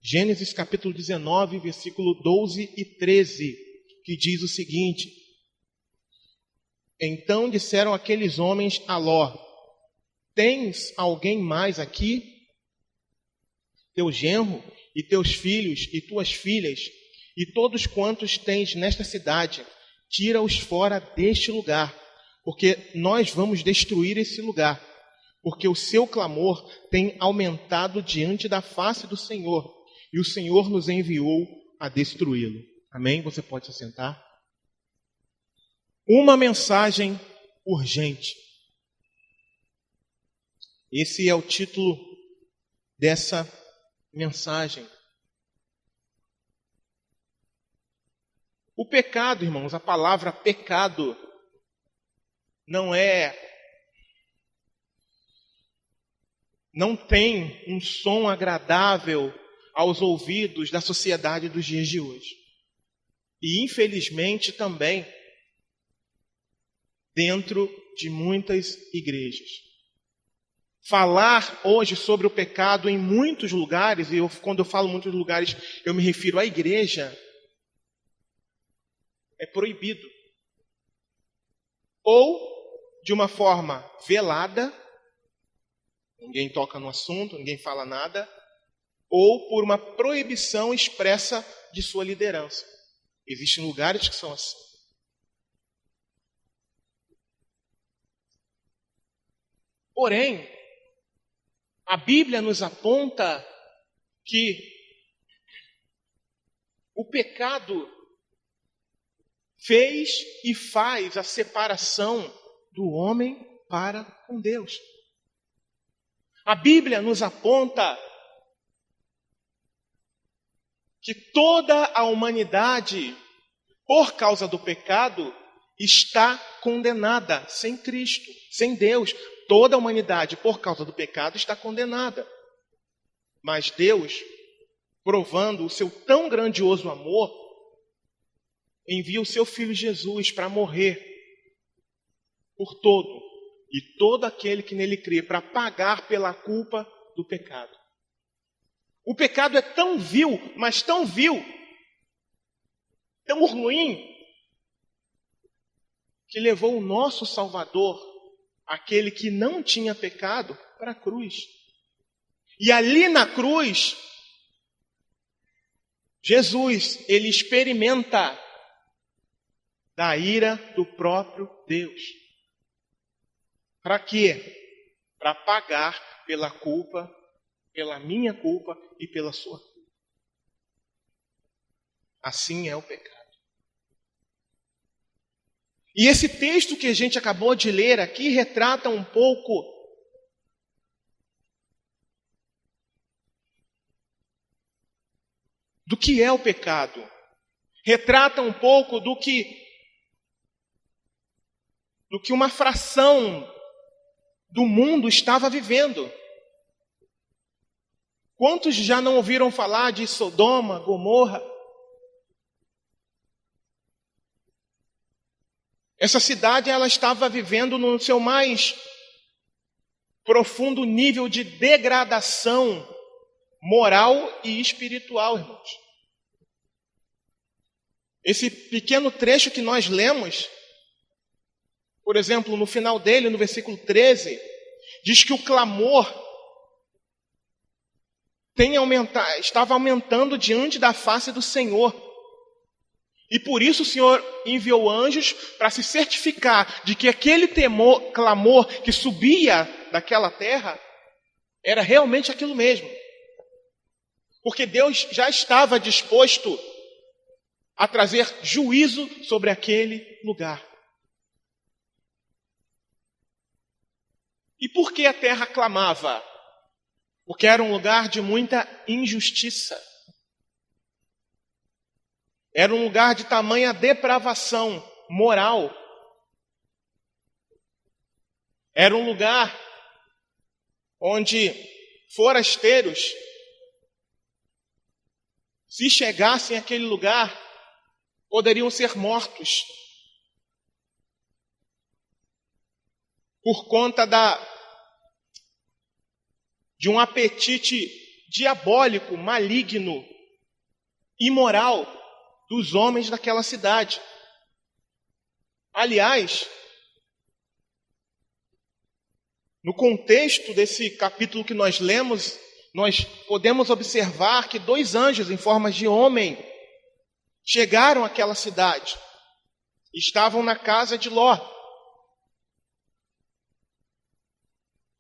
Gênesis capítulo 19, versículo 12 e 13, que diz o seguinte: Então disseram aqueles homens a Ló: Tens alguém mais aqui? Teu genro e teus filhos e tuas filhas e todos quantos tens nesta cidade, tira-os fora deste lugar, porque nós vamos destruir esse lugar, porque o seu clamor tem aumentado diante da face do Senhor, e o Senhor nos enviou a destruí-lo. Amém? Você pode se sentar. Uma mensagem urgente. Esse é o título dessa mensagem. O pecado, irmãos, a palavra pecado não tem um som agradável aos ouvidos da sociedade dos dias de hoje. E infelizmente também dentro de muitas igrejas. Falar hoje sobre o pecado em muitos lugares, e quando eu falo muitos lugares, eu me refiro à igreja, é proibido. Ou de uma forma velada, ninguém toca no assunto, ninguém fala nada, ou por uma proibição expressa de sua liderança. Existem lugares que são assim. Porém, a Bíblia nos aponta que o pecado fez e faz a separação do homem para com Deus. A Bíblia nos aponta que toda a humanidade, por causa do pecado, está condenada sem Cristo, sem Deus. Toda a humanidade, por causa do pecado, está condenada. Mas Deus, provando o seu tão grandioso amor, envia o seu Filho Jesus para morrer por todo aquele que nele crê, para pagar pela culpa do pecado. O pecado é tão vil, mas tão vil, tão ruim, que levou o nosso Salvador, aquele que não tinha pecado, para a cruz. E ali na cruz, Jesus, ele experimenta da ira do próprio Deus. Para quê? Para pagar pela culpa, pela minha culpa e pela sua culpa. Assim é o pecado. E esse texto que a gente acabou de ler aqui retrata um pouco do que é o pecado. Retrata um pouco do que uma fração do mundo estava vivendo. Quantos já não ouviram falar de Sodoma, Gomorra? Essa cidade, ela estava vivendo no seu mais profundo nível de degradação moral e espiritual, irmãos. Esse pequeno trecho que nós lemos, por exemplo, no final dele, no versículo 13, diz que o clamor estava aumentando diante da face do Senhor. E por isso o Senhor enviou anjos para se certificar de que aquele clamor que subia daquela terra era realmente aquilo mesmo. Porque Deus já estava disposto a trazer juízo sobre aquele lugar. E por que a terra clamava? Porque era um lugar de muita injustiça. Era um lugar de tamanha depravação moral. Era um lugar onde forasteiros, se chegassem àquele lugar, poderiam ser mortos por conta de um apetite diabólico, maligno, imoral dos homens daquela cidade. Aliás, no contexto desse capítulo que nós lemos, nós podemos observar que 2 anjos em forma de homem chegaram àquela cidade. Estavam na casa de Ló.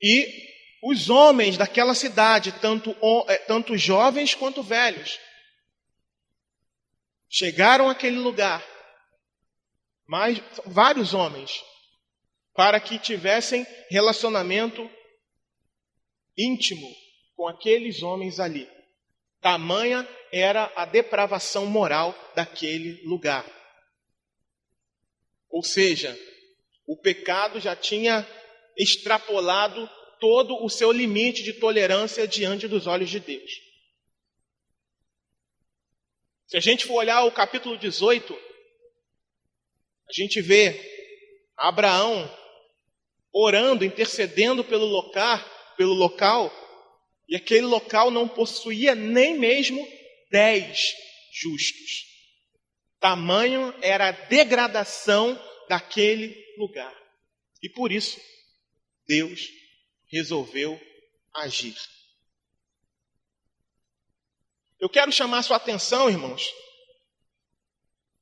E os homens daquela cidade, tanto jovens quanto velhos, chegaram àquele lugar, vários homens, para que tivessem relacionamento íntimo com aqueles homens ali. Tamanha era a depravação moral daquele lugar. Ou seja, o pecado já tinha extrapolado todo o seu limite de tolerância diante dos olhos de Deus. Se a gente for olhar o capítulo 18, a gente vê Abraão orando, intercedendo pelo local, e aquele local não possuía nem mesmo 10 justos. Tamanho era a degradação daquele lugar. E por isso, Deus resolveu agir. Eu quero chamar a sua atenção, irmãos.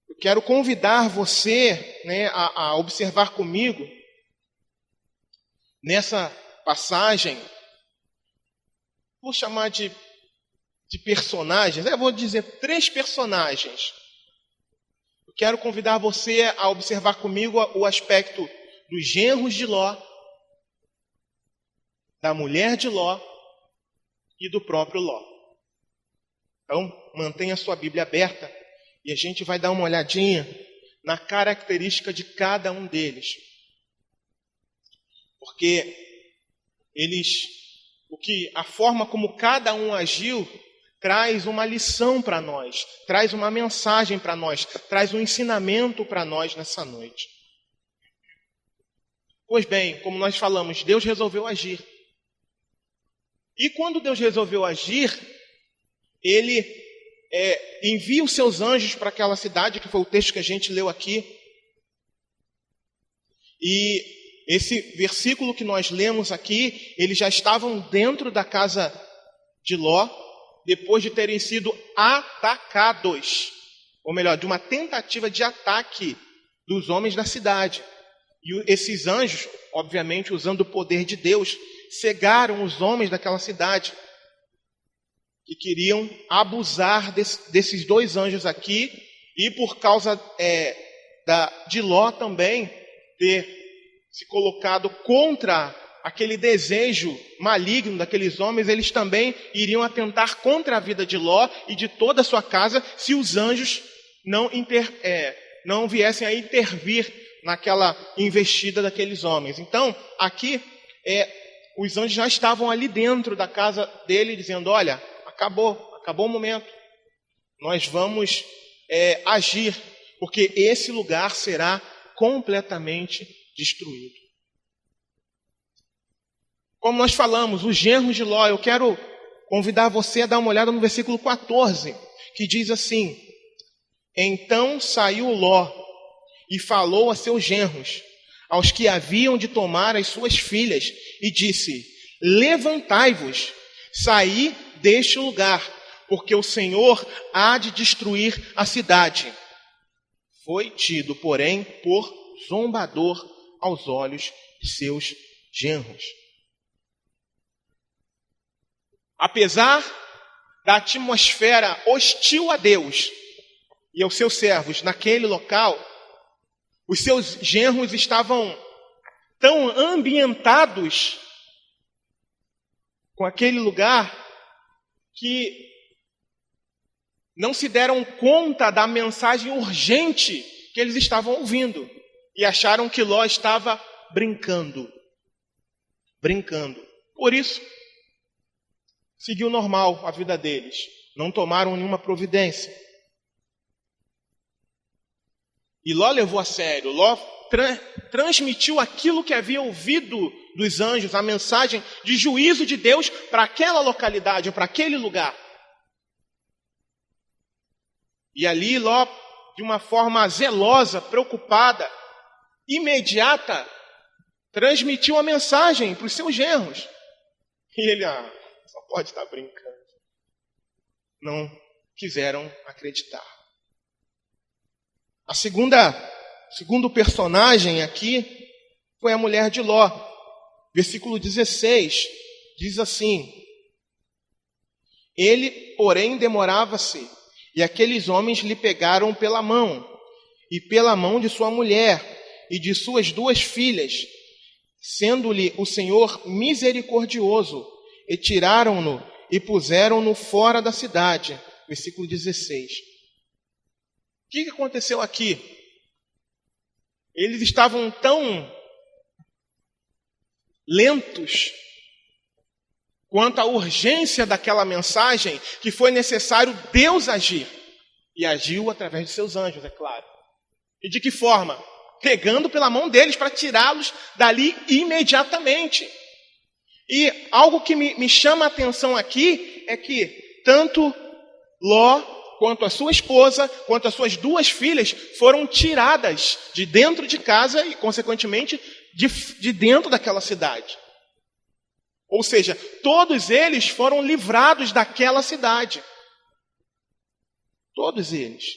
Eu quero convidar você, a observar comigo nessa passagem. Vou chamar de personagens. Eu vou dizer 3 personagens. Eu quero convidar você a observar comigo o aspecto dos genros de Ló, da mulher de Ló e do próprio Ló. Então, mantenha a sua Bíblia aberta e a gente vai dar uma olhadinha na característica de cada um deles. Porque a forma como cada um agiu traz uma lição para nós, traz uma mensagem para nós, traz um ensinamento para nós nessa noite. Pois bem, como nós falamos, Deus resolveu agir. E quando Deus resolveu agir, Ele envia os seus anjos para aquela cidade, que foi o texto que a gente leu aqui. E esse versículo que nós lemos aqui, eles já estavam dentro da casa de Ló, depois de terem sido atacados, ou melhor, de uma tentativa de ataque dos homens da cidade. E esses anjos, obviamente, usando o poder de Deus, cegaram os homens daquela cidade, que queriam abusar desses 2 anjos aqui, e por causa de Ló também ter se colocado contra aquele desejo maligno daqueles homens, eles também iriam atentar contra a vida de Ló e de toda a sua casa, se os anjos não viessem a intervir naquela investida daqueles homens. Então, aqui, os anjos já estavam ali dentro da casa dele, dizendo: olha, acabou o momento, nós vamos agir, porque esse lugar será completamente destruído. Como nós falamos, os genros de Ló, eu quero convidar você a dar uma olhada no versículo 14, que diz assim: então saiu Ló e falou a seus genros, aos que haviam de tomar as suas filhas, e disse: levantai-vos, saí deste lugar, porque o Senhor há de destruir a cidade. Foi tido, porém, por zombador aos olhos de seus genros. Apesar da atmosfera hostil a Deus e aos seus servos naquele local, os seus genros estavam tão ambientados com aquele lugar que não se deram conta da mensagem urgente que eles estavam ouvindo e acharam que Ló estava brincando. Por isso, seguiu normal a vida deles. Não tomaram nenhuma providência. E Ló levou a sério. Ló transmitiu aquilo que havia ouvido dos anjos, a mensagem de juízo de Deus para aquela localidade, para aquele lugar. E ali Ló, de uma forma zelosa, preocupada, imediata, transmitiu a mensagem para os seus genros. E ele, só pode estar brincando. Não quiseram acreditar. Segundo personagem aqui foi a mulher de Ló. Versículo 16 diz assim: ele, porém, demorava-se, e aqueles homens lhe pegaram pela mão, e pela mão de sua mulher, e de suas 2 filhas, sendo-lhe o Senhor misericordioso, e tiraram-no, e puseram-no fora da cidade. Versículo 16. O que aconteceu aqui? Eles estavam tão lentos quanto à urgência daquela mensagem que foi necessário Deus agir. E agiu através de seus anjos, é claro. E de que forma? Pegando pela mão deles para tirá-los dali imediatamente. E algo que me chama a atenção aqui é que tanto Ló, quanto a sua esposa, quanto as suas 2 filhas foram tiradas de dentro de casa e, consequentemente, de dentro daquela cidade. Ou seja, todos eles foram livrados daquela cidade. Todos eles.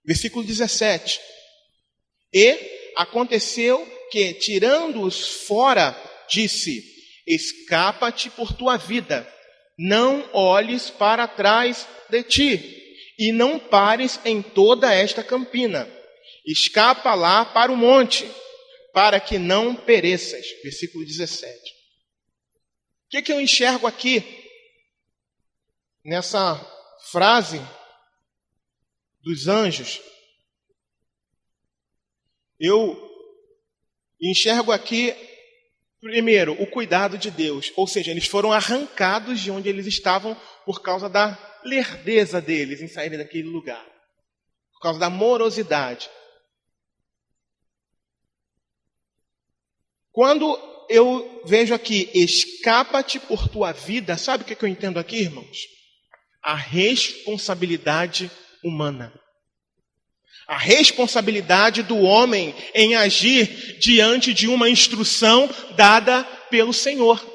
Versículo 17. E aconteceu que, tirando-os fora, disse: escapa-te por tua vida, não olhes para trás de ti, e não pares em toda esta campina. Escapa lá para o monte, para que não pereças. Versículo 17. O que eu enxergo aqui, nessa frase dos anjos? Eu enxergo aqui, primeiro, o cuidado de Deus. Ou seja, eles foram arrancados de onde eles estavam por causa da lerdeza deles em saírem daquele lugar. Por causa da morosidade. Quando eu vejo aqui, escapa-te por tua vida, sabe o que eu entendo aqui, irmãos? A responsabilidade humana. A responsabilidade do homem em agir diante de uma instrução dada pelo Senhor.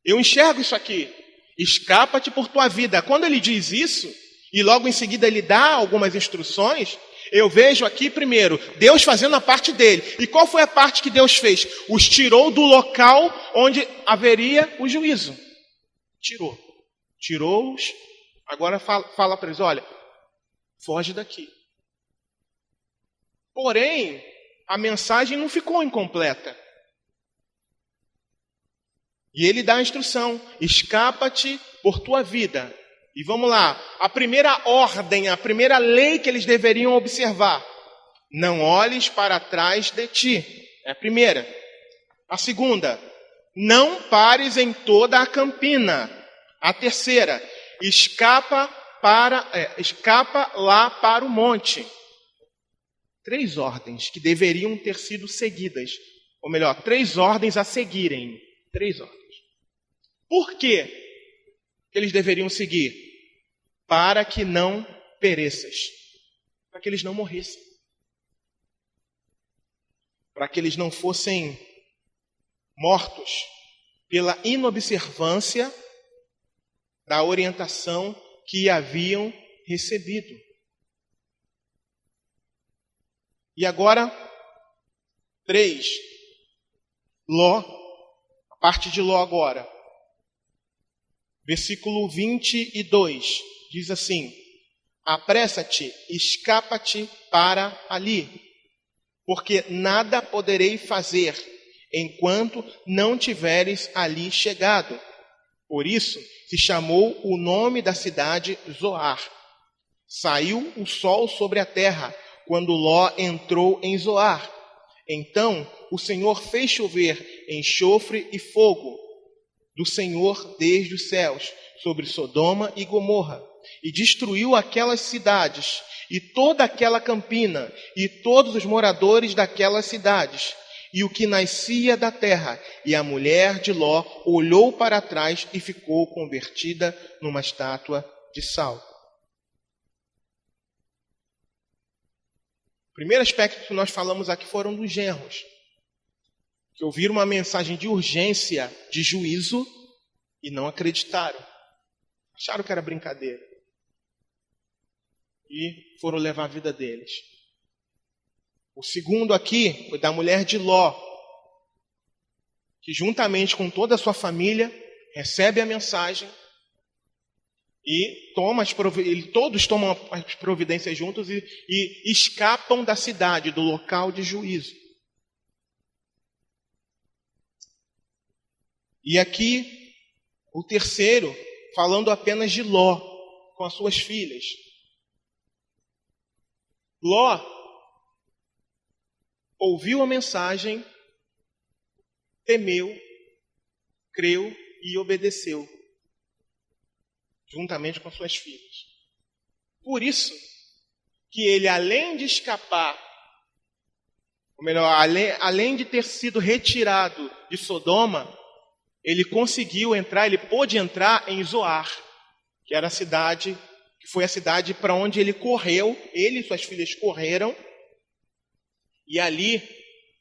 Eu enxergo isso aqui. Escapa-te por tua vida. Quando ele diz isso, e logo em seguida ele dá algumas instruções, eu vejo aqui primeiro, Deus fazendo a parte dele. E qual foi a parte que Deus fez? Os tirou do local onde haveria o juízo. Tirou-os. Agora fala para eles, olha, foge daqui. Porém, a mensagem não ficou incompleta. E ele dá a instrução, escapa-te por tua vida. E vamos lá, a primeira ordem, a primeira lei que eles deveriam observar. Não olhes para trás de ti. É a primeira. A segunda, não pares em toda a campina. A terceira, escapa lá para o monte. 3 ordens que deveriam ter sido seguidas. Ou melhor, 3 ordens a seguirem. 3 ordens. Por quê que eles deveriam seguir? Para que não pereças. Para que eles não morressem. Para que eles não fossem mortos pela inobservância da orientação que haviam recebido. E agora, 3. Ló, a parte de Ló agora. Versículo 22, diz assim: apressa-te, escapa-te para ali, porque nada poderei fazer enquanto não tiveres ali chegado. Por isso se chamou o nome da cidade Zoar. Saiu o sol sobre a terra quando Ló entrou em Zoar. Então o Senhor fez chover enxofre e fogo do Senhor desde os céus sobre Sodoma e Gomorra e destruiu aquelas cidades, e toda aquela campina, e todos os moradores daquelas cidades, e o que nascia da terra. E a mulher de Ló olhou para trás e ficou convertida numa estátua de sal. O primeiro aspecto que nós falamos aqui foram dos genros, que ouviram uma mensagem de urgência, de juízo, e não acreditaram. Acharam que era brincadeira. E foram levar a vida deles. O segundo aqui foi da mulher de Ló, que juntamente com toda a sua família, recebe a mensagem e todos tomam as providências juntos e escapam da cidade, do local de juízo. E aqui, o terceiro, falando apenas de Ló, com as suas filhas. Ló ouviu a mensagem, temeu, creu e obedeceu, juntamente com suas filhas. Por isso que ele, além de escapar, ou melhor, além de ter sido retirado de Sodoma, ele conseguiu entrar, ele pôde entrar em Zoar, que era a cidade, que foi a cidade para onde ele correu, ele e suas filhas correram, e ali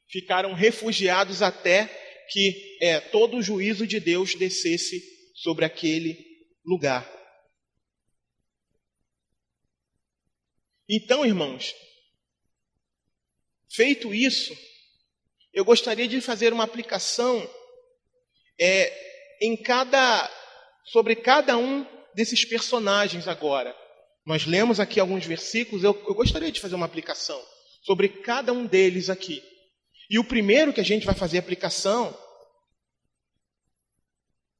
ficaram refugiados até que todo o juízo de Deus descesse sobre aquele lugar. Então, irmãos, feito isso, eu gostaria de fazer uma aplicação sobre cada um desses personagens agora. Nós lemos aqui alguns versículos, eu gostaria de fazer uma aplicação sobre cada um deles aqui. E o primeiro que a gente vai fazer aplicação,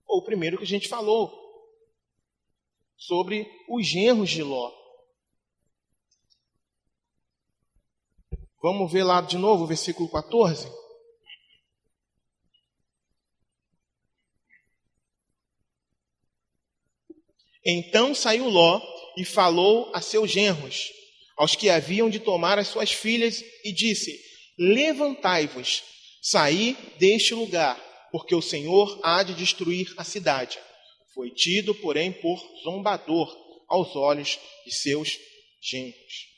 ou o primeiro que a gente falou, sobre os genros de Ló. Vamos ver lá de novo o versículo 14? Então saiu Ló e falou a seus genros, aos que haviam de tomar as suas filhas, e disse: levantai-vos, saí deste lugar, porque o Senhor há de destruir a cidade. Foi tido, porém, por zombador aos olhos de seus genros.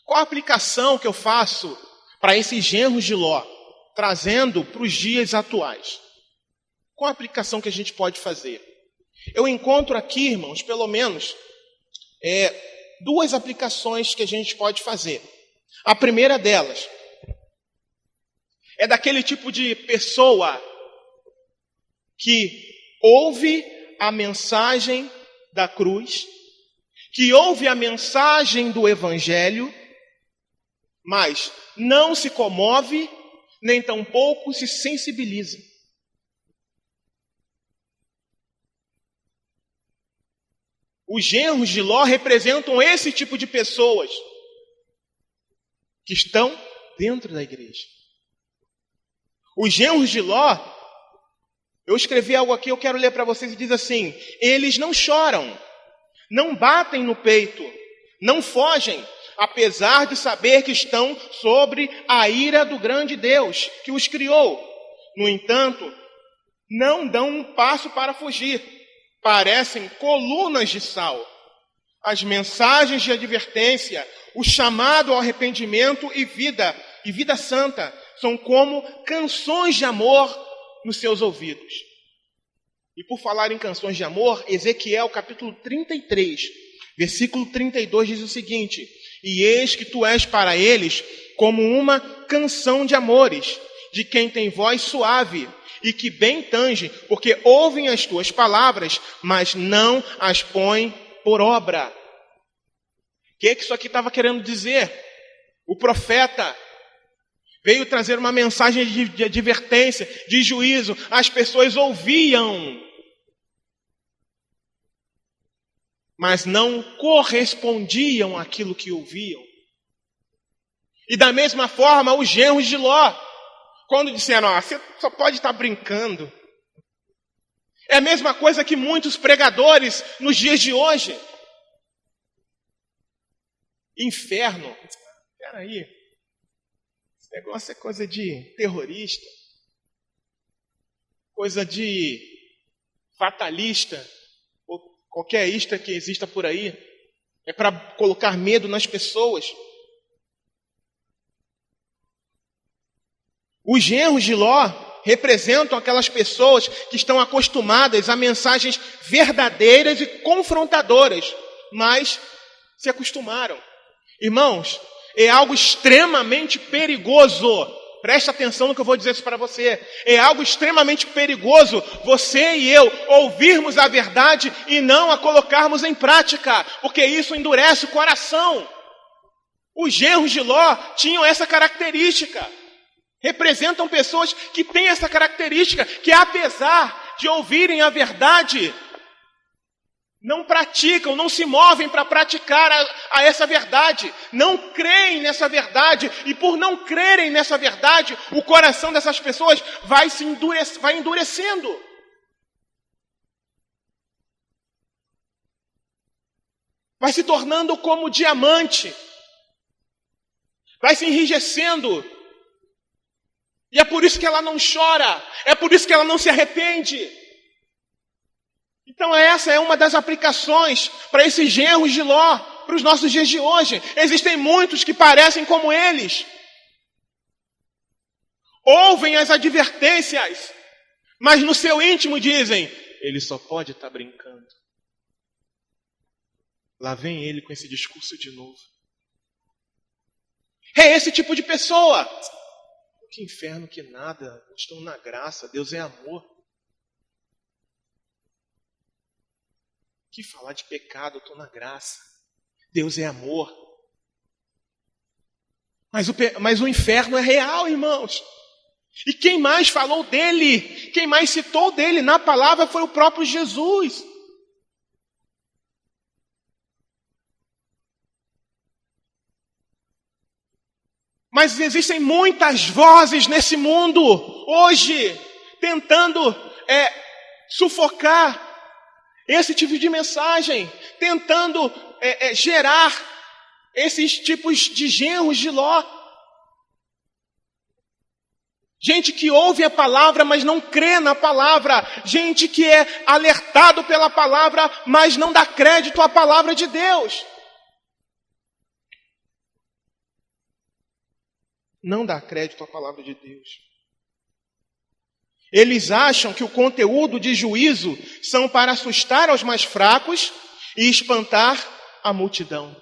Qual a aplicação que eu faço para esses genros de Ló, trazendo para os dias atuais? Qual a aplicação que a gente pode fazer? Eu encontro aqui, irmãos, pelo menos, duas aplicações que a gente pode fazer. A primeira delas é daquele tipo de pessoa que ouve a mensagem da cruz, que ouve a mensagem do Evangelho, mas não se comove, nem tampouco se sensibiliza. Os genros de Ló representam esse tipo de pessoas que estão dentro da igreja. Os genros de Ló, eu escrevi algo aqui, eu quero ler para vocês, e diz assim: eles não choram, não batem no peito, não fogem, apesar de saber que estão sobre a ira do grande Deus que os criou. No entanto, não dão um passo para fugir. Parecem colunas de sal. As mensagens de advertência, o chamado ao arrependimento e vida santa, são como canções de amor nos seus ouvidos. E por falar em canções de amor, Ezequiel capítulo 33, versículo 32 diz o seguinte: e eis que tu és para eles como uma canção de amores, de quem tem voz suave, e que bem tange, porque ouvem as tuas palavras, mas não as põem por obra. O que isso aqui estava querendo dizer? O profeta veio trazer uma mensagem de advertência, de juízo. As pessoas ouviam, mas não correspondiam àquilo que ouviam. E da mesma forma, os genros de Ló, quando disseram: você só pode estar brincando. É a mesma coisa que muitos pregadores nos dias de hoje. Inferno. Peraí. Esse negócio é coisa de terrorista. Coisa de fatalista. Ou qualquer ista que exista por aí. É para colocar medo nas pessoas. Os genros de Ló representam aquelas pessoas que estão acostumadas a mensagens verdadeiras e confrontadoras, mas se acostumaram. Irmãos, é algo extremamente perigoso. Presta atenção no que eu vou dizer para você. É algo extremamente perigoso você e eu ouvirmos a verdade e não a colocarmos em prática, porque isso endurece o coração. Os genros de Ló tinham essa característica. Representam pessoas que têm essa característica, que apesar de ouvirem a verdade, não praticam, não se movem para praticar a essa verdade, não creem nessa verdade, e por não crerem nessa verdade, o coração dessas pessoas vai endurecendo. Vai se tornando como diamante, vai se enrijecendo. E é por isso que ela não chora, é por isso que ela não se arrepende. Então essa é uma das aplicações para esses genros de Ló, para os nossos dias de hoje. Existem muitos que parecem como eles. Ouvem as advertências, mas no seu íntimo dizem, ele só pode estar brincando. Lá vem ele com esse discurso de novo. É esse tipo de pessoa. Que inferno, que nada, estão na graça, Deus é amor. Que falar de pecado, eu estou na graça, Deus é amor. Mas o inferno é real, irmãos. E quem mais falou dele, quem mais citou dele na palavra foi o próprio Jesus. Mas existem muitas vozes nesse mundo, hoje, tentando sufocar esse tipo de mensagem, tentando gerar esses tipos de genros de Ló. Gente que ouve a palavra, mas não crê na palavra. Gente que é alertado pela palavra, mas não dá crédito à palavra de Deus. Não dá crédito à palavra de Deus. Eles acham que o conteúdo de juízo são para assustar os mais fracos e espantar a multidão.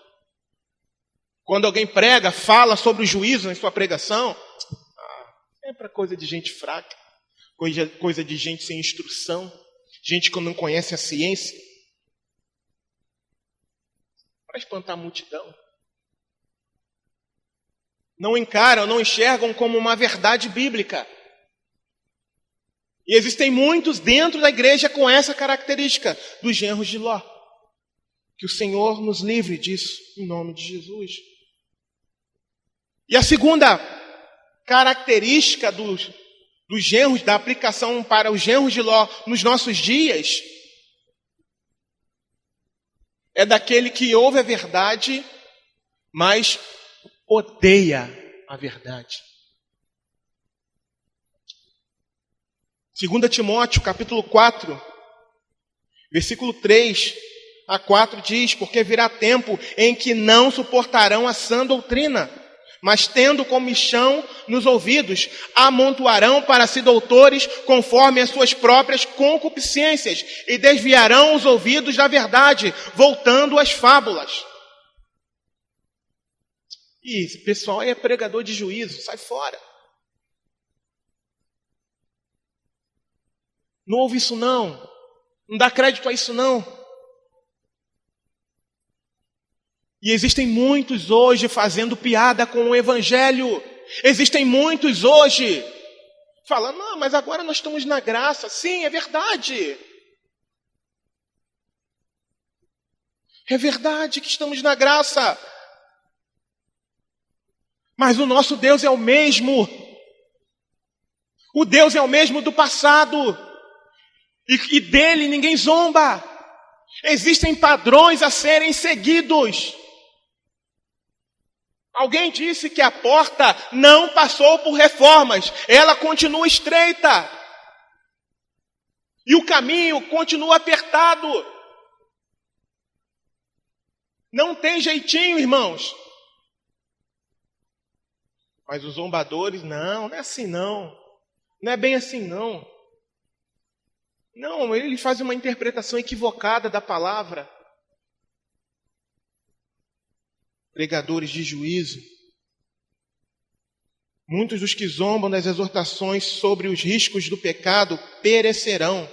Quando alguém prega, fala sobre o juízo em sua pregação, é para coisa de gente fraca, coisa de gente sem instrução, gente que não conhece a ciência, para espantar a multidão. Não encaram, não enxergam como uma verdade bíblica. E existem muitos dentro da igreja com essa característica dos genros de Ló. Que o Senhor nos livre disso, em nome de Jesus. E a segunda característica dos genros, da aplicação para os genros de Ló nos nossos dias, é daquele que ouve a verdade, mas odeia a verdade. 2 Timóteo, capítulo 4, versículo 3 a 4 diz, porque virá tempo em que não suportarão a sã doutrina, mas tendo comichão nos ouvidos, amontoarão para si doutores conforme as suas próprias concupiscências e desviarão os ouvidos da verdade, voltando às fábulas. E esse pessoal é pregador de juízo, sai fora. Não ouve isso não. Não dá crédito a isso não. E existem muitos hoje fazendo piada com o evangelho. Existem muitos hoje falando, não, mas agora nós estamos na graça. Sim, é verdade. É verdade que estamos na graça. Mas o nosso Deus é o mesmo. O Deus é o mesmo do passado. E dele ninguém zomba. Existem padrões a serem seguidos. Alguém disse que a porta não passou por reformas, ela continua estreita. E o caminho continua apertado. Não tem jeitinho, irmãos. Mas os zombadores, não é assim não. Não é bem assim não. Não, ele faz uma interpretação equivocada da palavra. Pregadores de juízo. Muitos dos que zombam das exortações sobre os riscos do pecado perecerão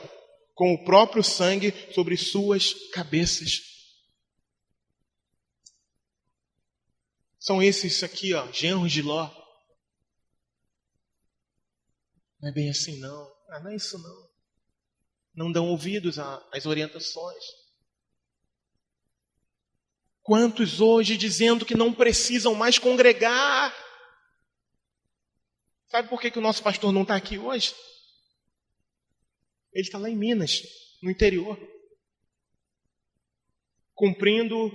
com o próprio sangue sobre suas cabeças. São esses aqui, genros de Ló. Não é bem assim não. Não é isso não. Não dão ouvidos às orientações. Quantos hoje dizendo que não precisam mais congregar? Sabe por que o nosso pastor não está aqui hoje? Ele está lá em Minas, no interior, cumprindo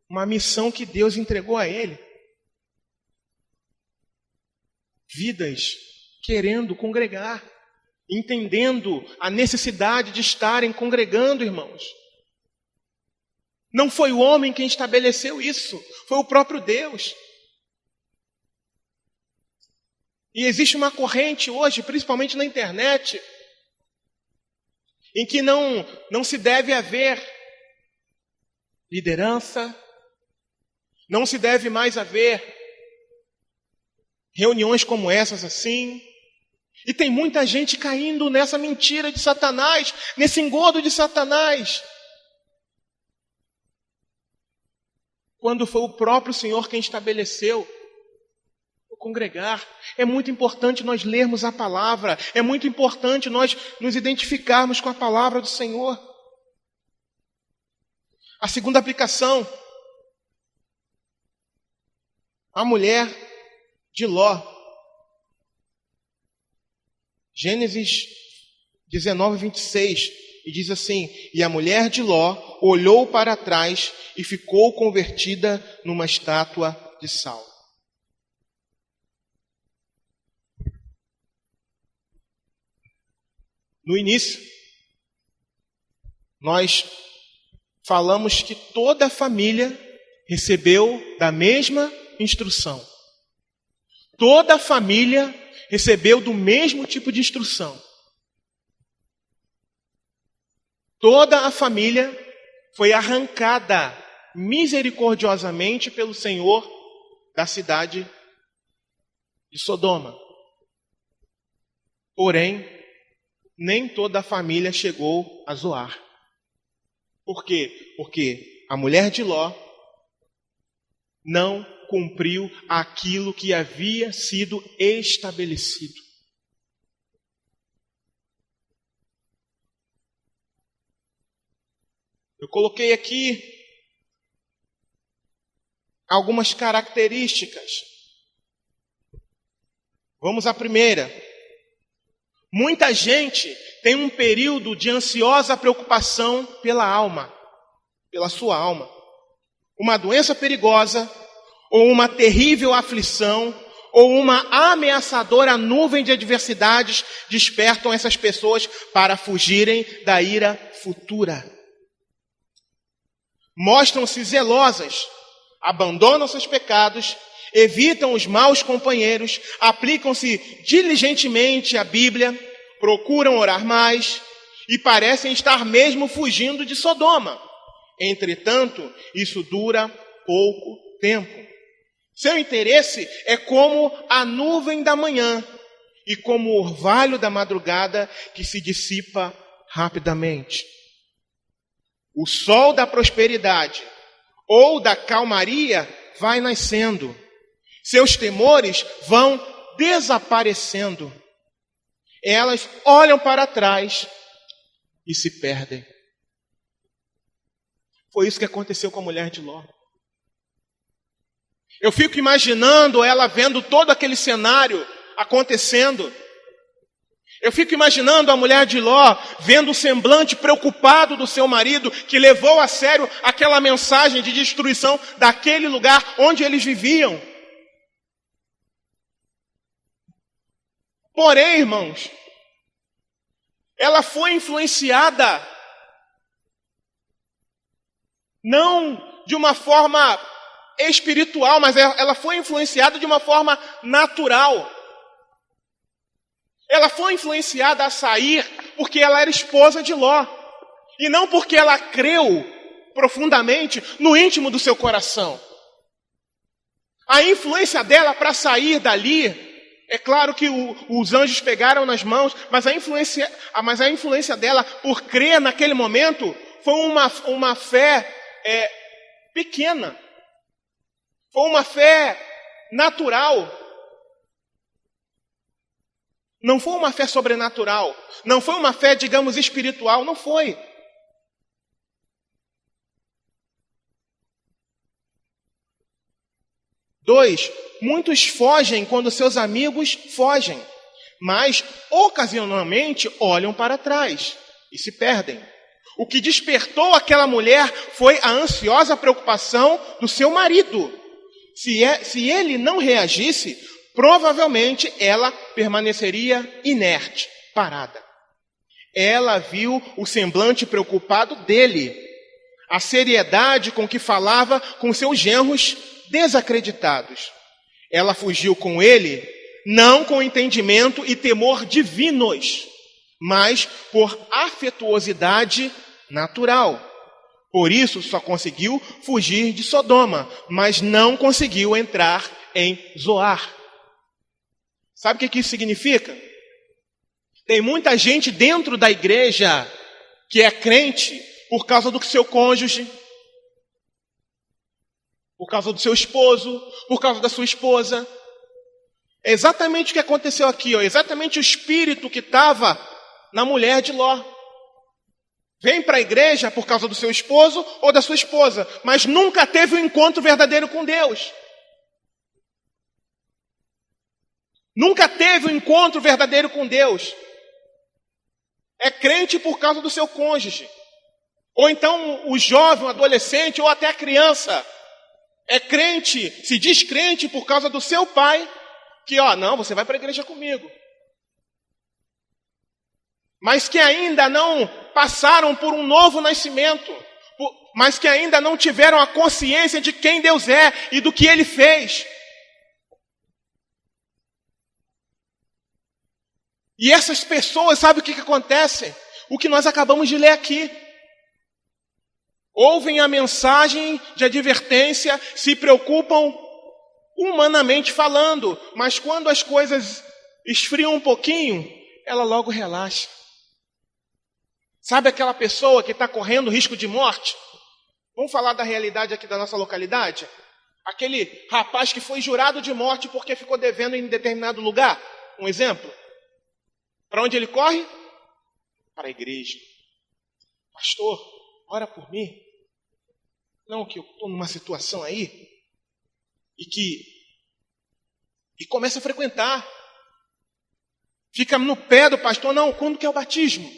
uma missão que Deus entregou a ele. Vidas querendo congregar, entendendo a necessidade de estarem congregando, irmãos. Não foi o homem quem estabeleceu isso, foi o próprio Deus. E existe uma corrente hoje, principalmente na internet, em que não se deve haver liderança, não se deve mais haver reuniões como essas assim. E tem muita gente caindo nessa mentira de Satanás, nesse engodo de Satanás. Quando foi o próprio Senhor quem estabeleceu o congregar. É muito importante nós lermos a palavra, é muito importante nós nos identificarmos com a palavra do Senhor. A segunda aplicação, a mulher de Ló. Gênesis 19, 26, e diz assim: e a mulher de Ló olhou para trás e ficou convertida numa estátua de sal. No início, nós falamos que toda a família recebeu da mesma instrução. Toda a família recebeu do mesmo tipo de instrução. Toda a família foi arrancada misericordiosamente pelo Senhor da cidade de Sodoma. Porém, nem toda a família chegou a zoar. Por quê? Porque a mulher de Ló não cumpriu aquilo que havia sido estabelecido. Eu coloquei aqui algumas características. Vamos à primeira. Muita gente tem um período de ansiosa preocupação pela alma, pela sua alma. Uma doença perigosa, ou uma terrível aflição, ou uma ameaçadora nuvem de adversidades despertam essas pessoas para fugirem da ira futura. Mostram-se zelosas, abandonam seus pecados, evitam os maus companheiros, aplicam-se diligentemente à Bíblia, procuram orar mais e parecem estar mesmo fugindo de Sodoma. Entretanto, isso dura pouco tempo. Seu interesse é como a nuvem da manhã e como o orvalho da madrugada que se dissipa rapidamente. O sol da prosperidade ou da calmaria vai nascendo. Seus temores vão desaparecendo. Elas olham para trás e se perdem. Foi isso que aconteceu com a mulher de Ló. Eu fico imaginando ela vendo todo aquele cenário acontecendo. Eu fico imaginando a mulher de Ló vendo o semblante preocupado do seu marido, que levou a sério aquela mensagem de destruição daquele lugar onde eles viviam. Porém, irmãos, ela foi influenciada não de uma forma espiritual, mas ela foi influenciada de uma forma natural. Ela foi influenciada a sair porque ela era esposa de Ló. E não porque ela creu profundamente no íntimo do seu coração. A influência dela para sair dali, é claro que os anjos pegaram nas mãos, mas a influência dela por crer naquele momento foi uma fé pequena. Foi uma fé natural. Não foi uma fé sobrenatural. Não foi uma fé, digamos, espiritual. Não foi. Dois, muitos fogem quando seus amigos fogem, mas ocasionalmente olham para trás e se perdem. O que despertou aquela mulher foi a ansiosa preocupação do seu marido. Se ele não reagisse, provavelmente ela permaneceria inerte, parada. Ela viu o semblante preocupado dele, a seriedade com que falava com seus genros desacreditados. Ela fugiu com ele, não com entendimento e temor divinos, mas por afetuosidade natural. Por isso só conseguiu fugir de Sodoma, mas não conseguiu entrar em Zoar. Sabe o que isso significa? Tem muita gente dentro da igreja que é crente por causa do seu cônjuge, por causa do seu esposo, por causa da sua esposa. É exatamente o que aconteceu aqui, ó, exatamente o espírito que estava na mulher de Ló. Vem para a igreja por causa do seu esposo ou da sua esposa, mas nunca teve um encontro verdadeiro com Deus. Nunca teve um encontro verdadeiro com Deus. É crente por causa do seu cônjuge. Ou então o jovem, o adolescente ou até a criança. É crente, se diz crente por causa do seu pai, que não, você vai para a igreja comigo. Mas que ainda não passaram por um novo nascimento, mas que ainda não tiveram a consciência de quem Deus é e do que Ele fez. E essas pessoas, sabe o que acontece? O que nós acabamos de ler aqui. Ouvem a mensagem de advertência, se preocupam humanamente falando, mas quando as coisas esfriam um pouquinho, ela logo relaxa. Sabe aquela pessoa que está correndo risco de morte? Vamos falar da realidade aqui da nossa localidade? Aquele rapaz que foi jurado de morte porque ficou devendo em determinado lugar. Um exemplo. Para onde ele corre? Para a igreja. Pastor, ora por mim. Não, que eu estou numa situação aí. E começa a frequentar. Fica no pé do pastor. Não, quando que é o batismo?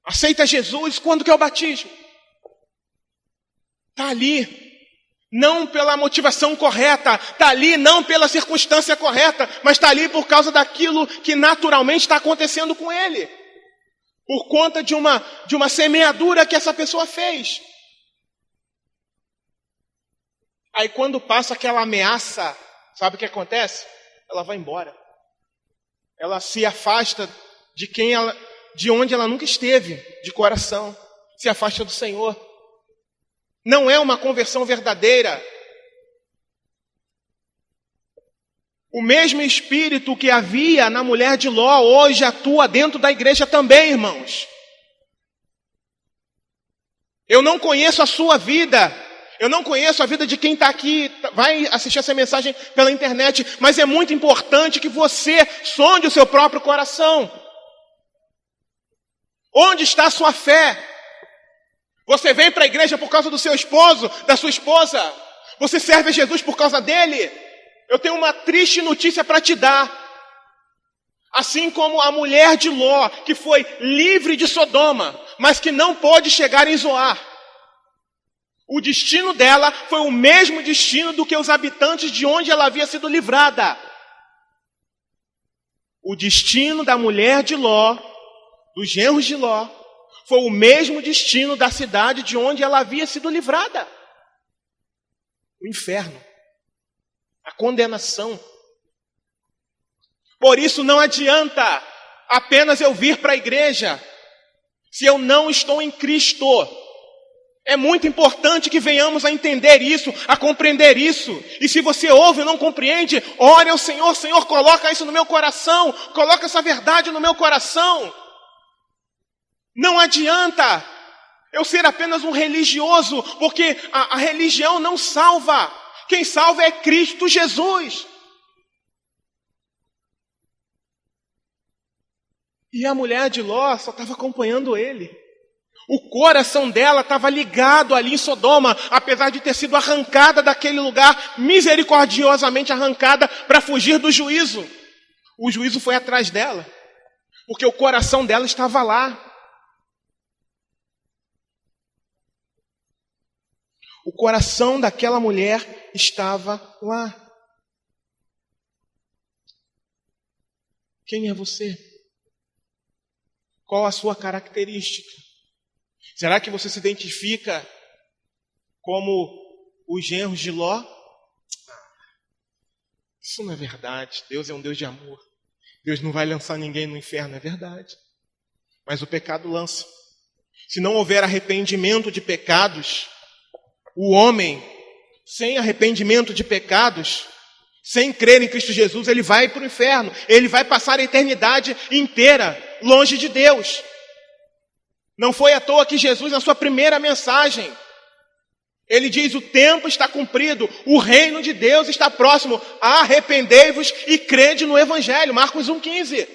Aceita Jesus, quando que é o batismo? Está ali. Não pela motivação correta, está ali não pela circunstância correta, mas está ali por causa daquilo que naturalmente está acontecendo com ele. Por conta de uma semeadura que essa pessoa fez. Aí quando passa aquela ameaça, sabe o que acontece? Ela vai embora. Ela se afasta de onde ela nunca esteve, de coração. Se afasta do Senhor. Não é uma conversão verdadeira. O mesmo espírito que havia na mulher de Ló hoje atua dentro da igreja também, irmãos. Eu não conheço a sua vida. Eu não conheço a vida de quem está aqui, vai assistir essa mensagem pela internet. Mas é muito importante que você sonde o seu próprio coração. Onde está a sua fé? Você vem para a igreja por causa do seu esposo, da sua esposa. Você serve a Jesus por causa dele. Eu tenho uma triste notícia para te dar. Assim como a mulher de Ló, que foi livre de Sodoma, mas que não pôde chegar em Zoar. O destino dela foi o mesmo destino do que os habitantes de onde ela havia sido livrada. O destino da mulher de Ló, dos genros de Ló, foi o mesmo destino da cidade de onde ela havia sido livrada. O inferno. A condenação. Por isso não adianta apenas eu vir para a igreja se eu não estou em Cristo. É muito importante que venhamos a entender isso, a compreender isso. E se você ouve e não compreende, ore ao Senhor. Senhor, coloca isso no meu coração. Coloca essa verdade no meu coração. Não adianta eu ser apenas um religioso, porque a religião não salva. Quem salva é Cristo Jesus. E a mulher de Ló só estava acompanhando ele. O coração dela estava ligado ali em Sodoma, apesar de ter sido arrancada daquele lugar, misericordiosamente arrancada para fugir do juízo. O juízo foi atrás dela, porque o coração dela estava lá. O coração daquela mulher estava lá. Quem é você? Qual a sua característica? Será que você se identifica como os genros de Ló? Isso não é verdade. Deus é um Deus de amor. Deus não vai lançar ninguém no inferno, é verdade. Mas o pecado lança. Se não houver arrependimento de pecados, o homem, sem arrependimento de pecados, sem crer em Cristo Jesus, ele vai para o inferno. Ele vai passar a eternidade inteira longe de Deus. Não foi à toa que Jesus, na sua primeira mensagem, ele diz: o tempo está cumprido, o reino de Deus está próximo, arrependei-vos e crede no Evangelho. Marcos 1,15.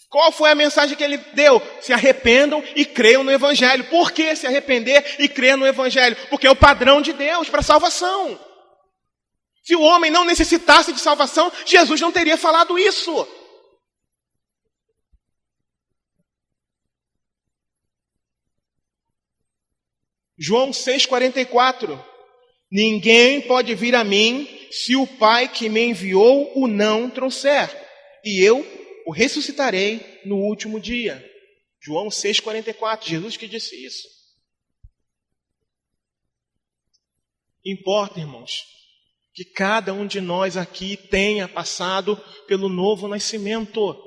Qual foi a mensagem que ele deu? Se arrependam e creiam no Evangelho. Por que se arrepender e crer no Evangelho? Porque é o padrão de Deus para a salvação. Se o homem não necessitasse de salvação, Jesus não teria falado isso. João 6,44. Ninguém pode vir a mim se o Pai que me enviou o não trouxer, e eu o ressuscitarei no último dia. João 6,44. Jesus que disse isso. Importa, irmãos, que cada um de nós aqui tenha passado pelo novo nascimento.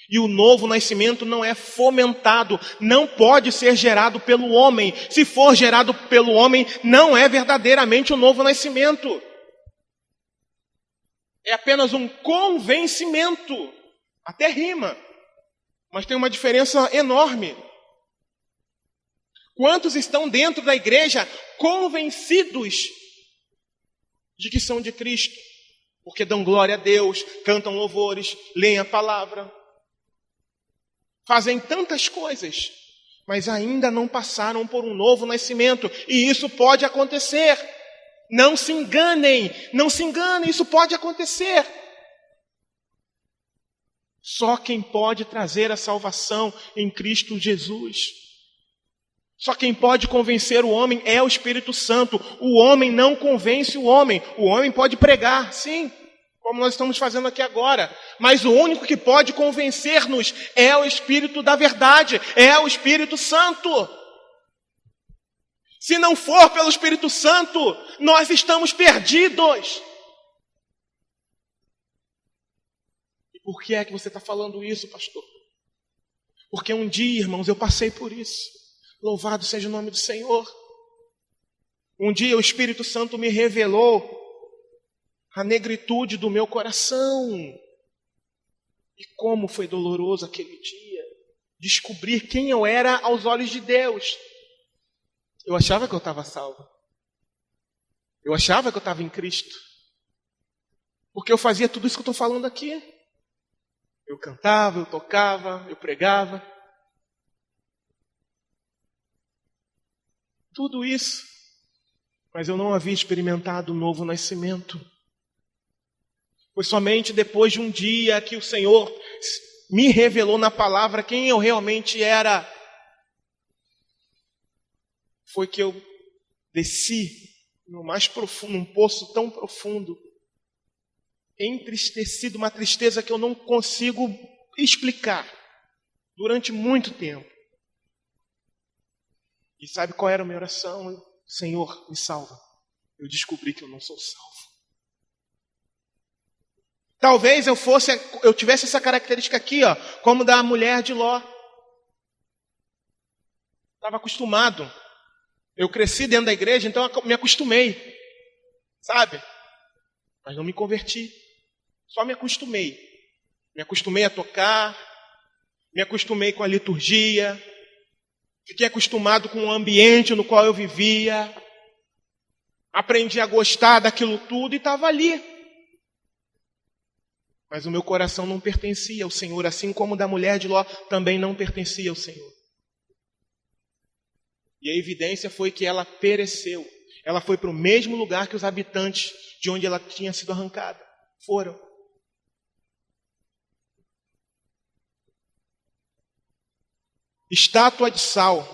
E o novo nascimento não é fomentado, não pode ser gerado pelo homem. Se for gerado pelo homem, não é verdadeiramente um novo nascimento. É apenas um convencimento. Até rima, mas tem uma diferença enorme. Quantos estão dentro da igreja convencidos de que são de Cristo? Porque dão glória a Deus, cantam louvores, leem a palavra. Fazem tantas coisas, mas ainda não passaram por um novo nascimento. E isso pode acontecer. Não se enganem, isso pode acontecer. Só quem pode trazer a salvação em Cristo Jesus. Só quem pode convencer o homem é o Espírito Santo. O homem não convence o homem. O homem pode pregar, sim, como nós estamos fazendo aqui agora. Mas o único que pode convencer-nos é o Espírito da verdade, é o Espírito Santo. Se não for pelo Espírito Santo, nós estamos perdidos. E por que é que você está falando isso, pastor? Porque um dia, irmãos, eu passei por isso. Louvado seja o nome do Senhor. Um dia o Espírito Santo me revelou a negritude do meu coração. E como foi doloroso aquele dia. Descobrir quem eu era aos olhos de Deus. Eu achava que eu estava salvo. Eu achava que eu estava em Cristo. Porque eu fazia tudo isso que eu estou falando aqui. Eu cantava, eu tocava, eu pregava. Tudo isso. Mas eu não havia experimentado o novo nascimento. Foi somente depois de um dia que o Senhor me revelou na palavra quem eu realmente era. Foi que eu desci no mais profundo, num poço tão profundo, entristecido, uma tristeza que eu não consigo explicar, durante muito tempo. E sabe qual era a minha oração? Senhor, me salva. Eu descobri que eu não sou salvo. Talvez eu tivesse essa característica aqui, ó, como da mulher de Ló. Estava acostumado. Eu cresci dentro da igreja, então eu me acostumei. Sabe? Mas não me converti. Só me acostumei. Me acostumei a tocar, me acostumei com a liturgia, fiquei acostumado com o ambiente no qual eu vivia, aprendi a gostar daquilo tudo e estava ali. Mas o meu coração não pertencia ao Senhor, assim como o da mulher de Ló também não pertencia ao Senhor. E a evidência foi que ela pereceu. Ela foi para o mesmo lugar que os habitantes de onde ela tinha sido arrancada foram. Estátua de sal,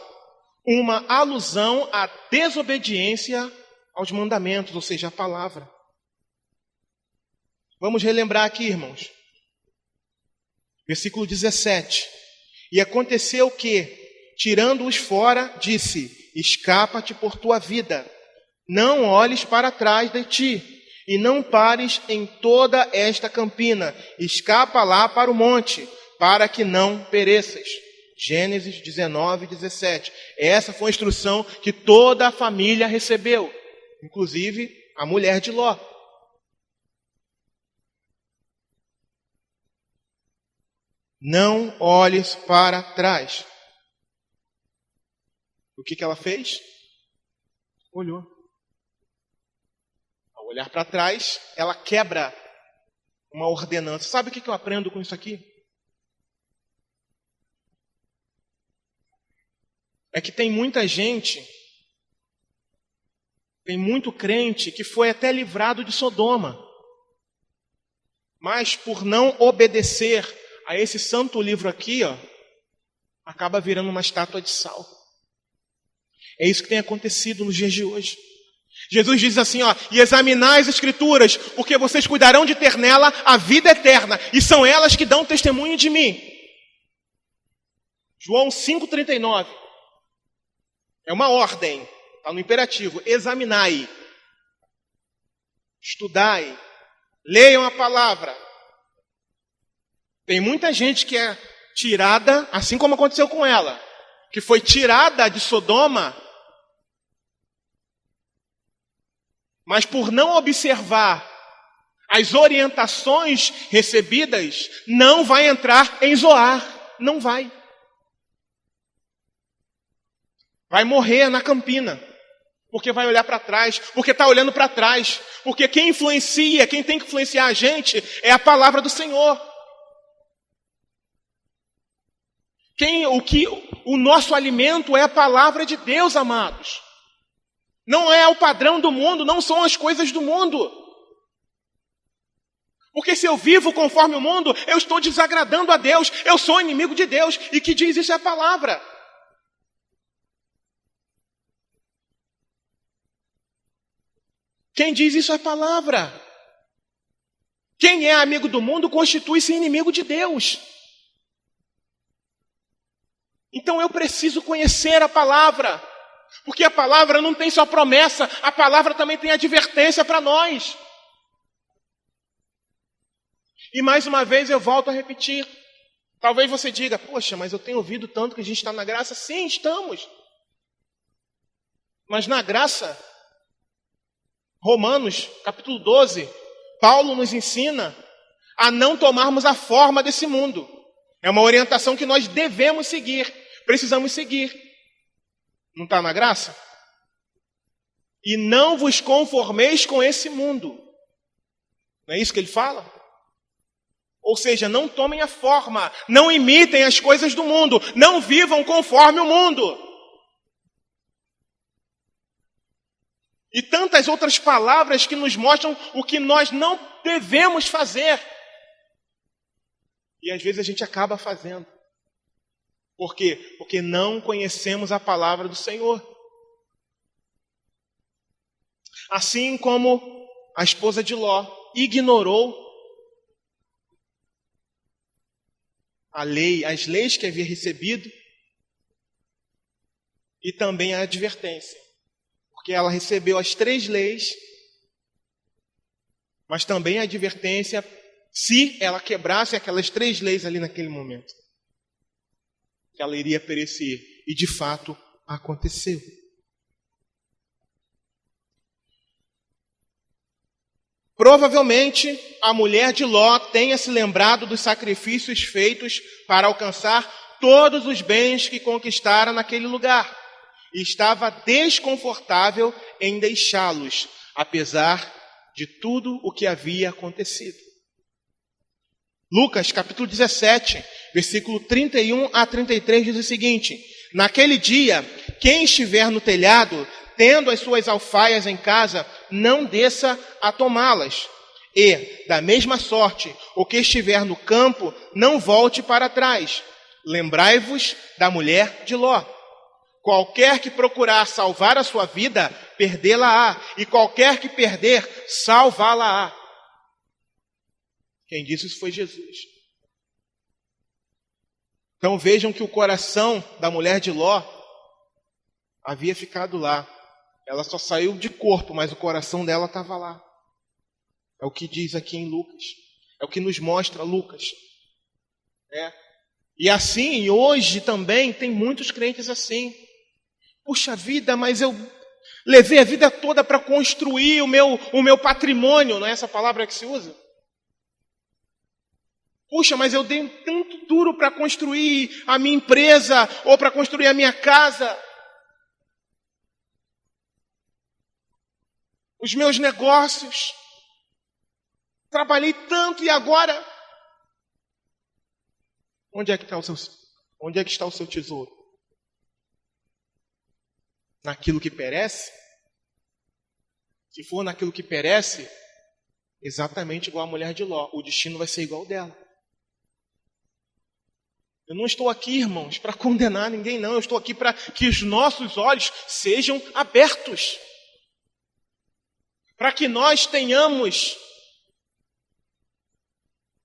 uma alusão à desobediência aos mandamentos, ou seja, à palavra. Vamos relembrar aqui, irmãos. Versículo 17. E aconteceu que, tirando-os fora, disse: escapa-te por tua vida, não olhes para trás de ti, e não pares em toda esta campina, escapa lá para o monte, para que não pereças. Gênesis 19, 17. Essa foi a instrução que toda a família recebeu, inclusive a mulher de Ló. Não olhes para trás. O que ela fez? Olhou. Ao olhar para trás, ela quebra uma ordenança. Sabe o que eu aprendo com isso aqui? É que tem muita gente, tem muito crente que foi até livrado de Sodoma, mas por não obedecer a esse santo livro aqui, ó, acaba virando uma estátua de sal. É isso que tem acontecido nos dias de hoje. Jesus diz assim, ó: e examinai as Escrituras, porque vocês cuidarão de ter nela a vida eterna, e são elas que dão testemunho de mim. João 5,39. É uma ordem, está no imperativo. Examinai, estudai, leiam a palavra. Tem muita gente que é tirada, assim como aconteceu com ela, que foi tirada de Sodoma, mas por não observar as orientações recebidas, não vai entrar em Zoar. Não vai. Vai morrer na campina, porque vai olhar para trás, porque está olhando para trás, porque quem influencia, quem tem que influenciar a gente é a palavra do Senhor. O nosso alimento é a palavra de Deus, amados. Não é o padrão do mundo, não são as coisas do mundo. Porque se eu vivo conforme o mundo, eu estou desagradando a Deus, eu sou inimigo de Deus, e que diz isso é a palavra. Quem diz isso é a palavra. Quem é amigo do mundo constitui-se inimigo de Deus. Então eu preciso conhecer a palavra, porque a palavra não tem só promessa, a palavra também tem advertência para nós. E mais uma vez eu volto a repetir. Talvez você diga: poxa, mas eu tenho ouvido tanto que a gente está na graça. Sim, estamos. Mas na graça, Romanos, capítulo 12, Paulo nos ensina a não tomarmos a forma desse mundo. É uma orientação que nós devemos seguir, precisamos seguir. Não está na graça? E não vos conformeis com esse mundo. Não é isso que ele fala? Ou seja, não tomem a forma, não imitem as coisas do mundo, não vivam conforme o mundo. E tantas outras palavras que nos mostram o que nós não devemos fazer. E às vezes a gente acaba fazendo. Por quê? Porque não conhecemos a palavra do Senhor. Assim como a esposa de Ló ignorou a lei, as leis que havia recebido e também a advertência. Porque ela recebeu as 3 leis, mas também a advertência se ela quebrasse aquelas 3 leis ali naquele momento. Que ela iria perecer. E de fato aconteceu. Provavelmente a mulher de Ló tenha se lembrado dos sacrifícios feitos para alcançar todos os bens que conquistara naquele lugar. E estava desconfortável em deixá-los, apesar de tudo o que havia acontecido. Lucas, capítulo 17, versículo 31 a 33, diz o seguinte: naquele dia, quem estiver no telhado, tendo as suas alfaias em casa, não desça a tomá-las. E, da mesma sorte, o que estiver no campo, não volte para trás. Lembrai-vos da mulher de Ló. Qualquer que procurar salvar a sua vida, perdê-la-á. E qualquer que perder, salvá-la-á. Quem disse isso foi Jesus. Então vejam que o coração da mulher de Ló havia ficado lá. Ela só saiu de corpo, mas o coração dela estava lá. É o que diz aqui em Lucas. É o que nos mostra Lucas. E assim, hoje também, tem muitos crentes assim. Puxa vida, mas eu levei a vida toda para construir o meu patrimônio. Não é essa palavra que se usa? Puxa, mas eu dei tanto duro para construir a minha empresa ou para construir a minha casa. Os meus negócios. Trabalhei tanto e agora? Onde é que está o seu tesouro? Naquilo que perece? Se for naquilo que perece, exatamente igual a mulher de Ló, o destino vai ser igual ao dela. Eu não estou aqui, irmãos, para condenar ninguém, não. Eu estou aqui para que os nossos olhos sejam abertos. Para que nós tenhamos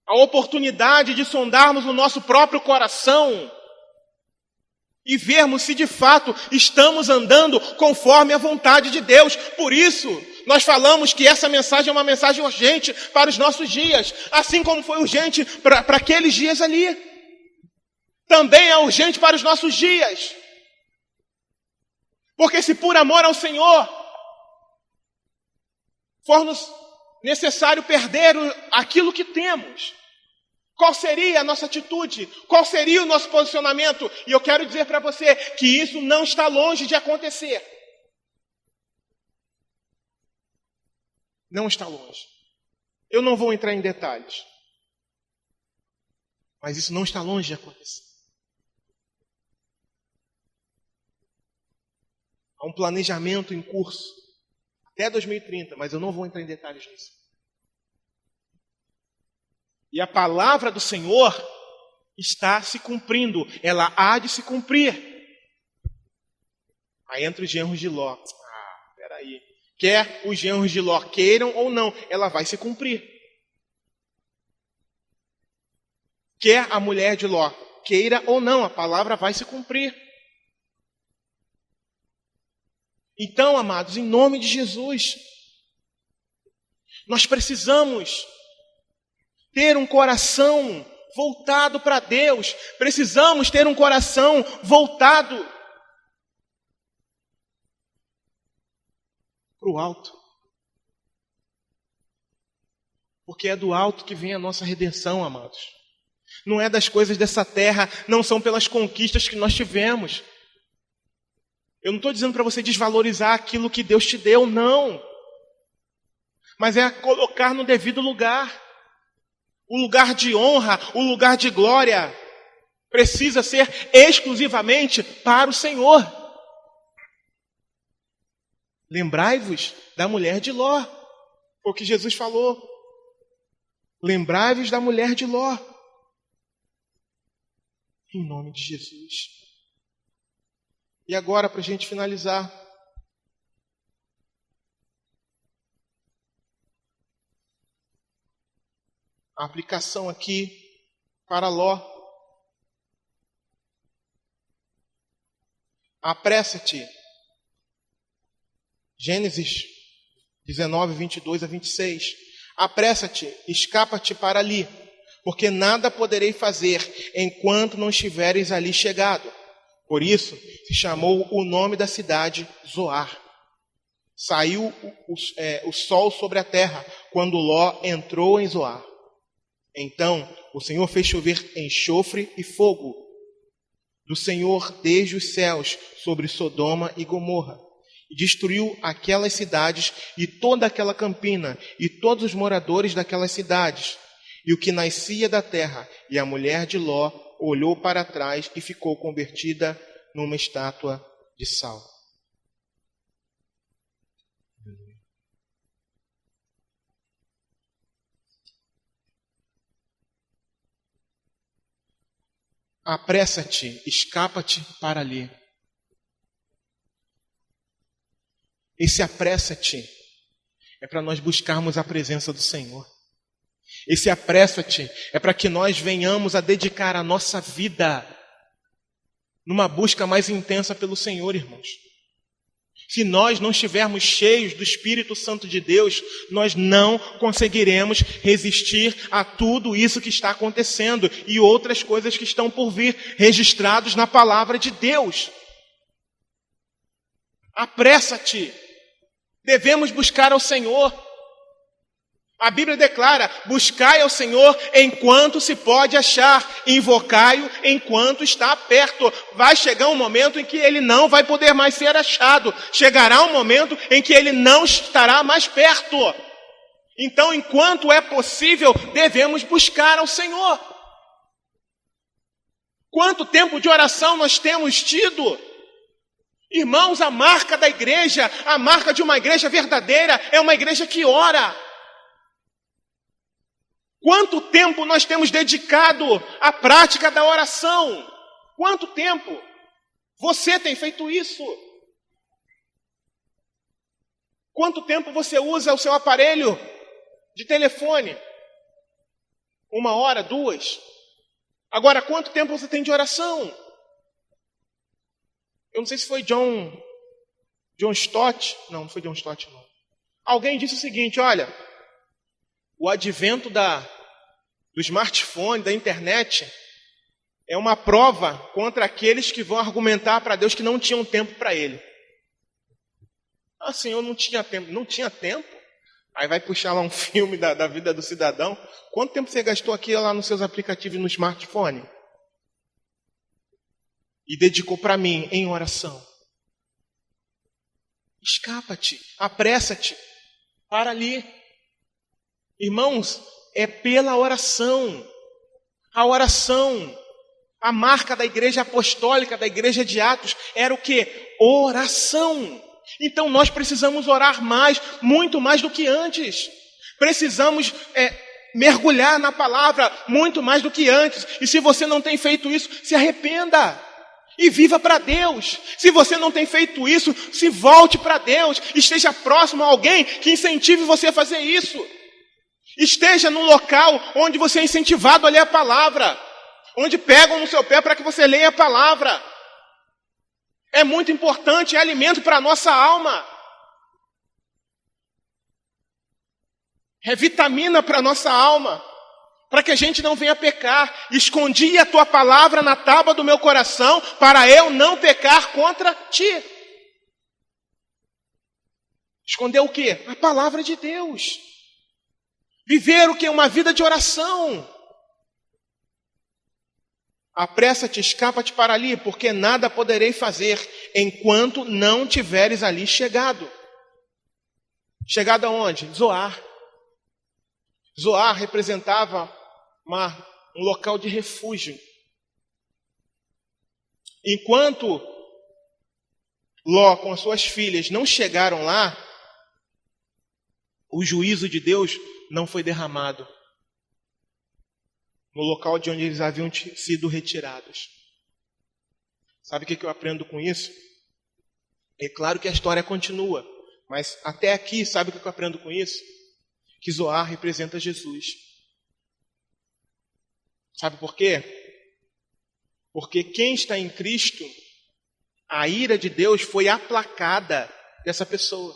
a oportunidade de sondarmos o nosso próprio coração e vermos se de fato estamos andando conforme a vontade de Deus. Por isso, nós falamos que essa mensagem é uma mensagem urgente para os nossos dias, assim como foi urgente para aqueles dias ali. Também é urgente para os nossos dias. Porque se por amor ao Senhor for-nos necessário perder aquilo que temos, qual seria a nossa atitude? Qual seria o nosso posicionamento? E eu quero dizer para você que isso não está longe de acontecer. Não está longe. Eu não vou entrar em detalhes. Mas isso não está longe de acontecer. Há um planejamento em curso até 2030, mas eu não vou entrar em detalhes nisso. E a palavra do Senhor está se cumprindo. Ela há de se cumprir. Aí entra os genros de Ló. Peraí. Quer os genros de Ló queiram ou não, ela vai se cumprir. Quer a mulher de Ló queira ou não, a palavra vai se cumprir. Então, amados, em nome de Jesus, nós precisamos ter um coração voltado para Deus. Precisamos ter um coração voltado para o alto. Porque é do alto que vem a nossa redenção, amados. Não é das coisas dessa terra, não são pelas conquistas que nós tivemos. Eu não estou dizendo para você desvalorizar aquilo que Deus te deu, não. Mas é colocar no devido lugar. O lugar de honra, o lugar de glória, precisa ser exclusivamente para o Senhor. Lembrai-vos da mulher de Ló. Foi o que Jesus falou. Lembrai-vos da mulher de Ló. Em nome de Jesus. E agora, para a gente finalizar. A aplicação aqui para Ló. Apressa-te. Gênesis 19, 22 a 26. Apressa-te, escapa-te para ali, porque nada poderei fazer enquanto não estiveres ali chegado. Por isso se chamou o nome da cidade Zoar. Saiu o sol sobre a terra quando Ló entrou em Zoar. Então o Senhor fez chover enxofre e fogo do Senhor desde os céus sobre Sodoma e Gomorra, e destruiu aquelas cidades e toda aquela campina e todos os moradores daquelas cidades. E o que nascia da terra, e a mulher de Ló olhou para trás e ficou convertida numa estátua de sal. Apressa-te, escapa-te para ali. Esse apressa-te é para nós buscarmos a presença do Senhor. Esse apressa-te é para que nós venhamos a dedicar a nossa vida numa busca mais intensa pelo Senhor, irmãos. Se nós não estivermos cheios do Espírito Santo de Deus, nós não conseguiremos resistir a tudo isso que está acontecendo e outras coisas que estão por vir, registrados na palavra de Deus. Apressa-te. Devemos buscar ao Senhor. A Bíblia declara: buscai ao Senhor enquanto se pode achar, invocai-o enquanto está perto. Vai chegar um momento em que ele não vai poder mais ser achado. Chegará um momento em que ele não estará mais perto. Então, enquanto é possível, devemos buscar ao Senhor. Quanto tempo de oração nós temos tido? Irmãos, a marca da igreja, a marca de uma igreja verdadeira, é uma igreja que ora. Quanto tempo nós temos dedicado à prática da oração? Quanto tempo? Você tem feito isso? Quanto tempo você usa o seu aparelho de telefone? 1 hora, 2? Agora, quanto tempo você tem de oração? Eu não sei se foi John Stott. Não foi John Stott, não. Alguém disse o seguinte: olha, o advento do smartphone, da internet, é uma prova contra aqueles que vão argumentar para Deus que não tinham tempo para Ele. Ah, Senhor, não tinha tempo. Não tinha tempo? Aí vai puxar lá um filme da vida do cidadão. Quanto tempo você gastou aqui lá nos seus aplicativos no smartphone? E dedicou para mim em oração. Escapa-te, apressa-te, para ali. Irmãos, é pela oração. A oração, a marca da igreja apostólica, da igreja de Atos, era o quê? Oração. Então nós precisamos orar mais, muito mais do que antes. Precisamos mergulhar na palavra muito mais do que antes. E se você não tem feito isso, se arrependa. E viva para Deus. Se você não tem feito isso, se volte para Deus. Esteja próximo a alguém que incentive você a fazer isso. Esteja num local onde você é incentivado a ler a palavra. Onde pegam no seu pé para que você leia a palavra. É muito importante, é alimento para a nossa alma. É vitamina para a nossa alma. Para que a gente não venha pecar. Escondi a tua palavra na tábua do meu coração, para eu não pecar contra ti. Esconder o quê? A palavra de Deus. Viver o quê? Uma vida de oração. Apressa-te, escapa-te para ali, porque nada poderei fazer enquanto não tiveres ali chegado. Chegado aonde? Zoar. Zoar representava um local de refúgio. Enquanto Ló com as suas filhas não chegaram lá, o juízo de Deus não foi derramado no local de onde eles haviam sido retirados. Sabe o que eu aprendo com isso? É claro que a história continua, mas até aqui, sabe o que eu aprendo com isso? Que Zoar representa Jesus. Sabe por quê? Porque quem está em Cristo, a ira de Deus foi aplacada dessa pessoa,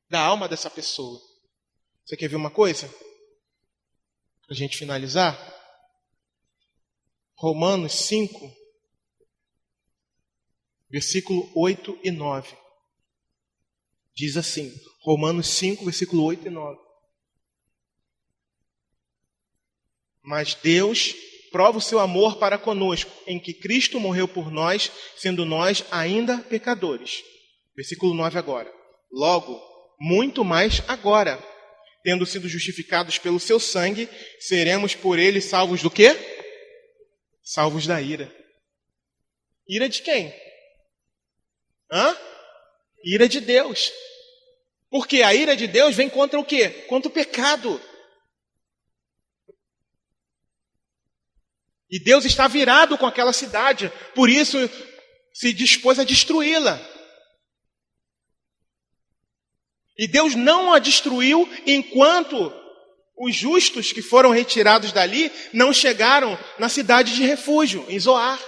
da alma dessa pessoa. Você quer ver uma coisa? Para a gente finalizar? Romanos 5, versículo 8 e 9. Diz assim, Romanos 5, versículo 8 e 9. Mas Deus prova o seu amor para conosco, em que Cristo morreu por nós, sendo nós ainda pecadores. Versículo 9 agora. Logo, muito mais agora, tendo sido justificados pelo seu sangue, seremos por ele salvos do quê? Salvos da ira. Ira de quem? Ira de Deus. Porque a ira de Deus vem contra o quê? Contra o pecado. E Deus está virado com aquela cidade, por isso se dispôs a destruí-la. E Deus não a destruiu enquanto os justos que foram retirados dali não chegaram na cidade de refúgio, em Zoar,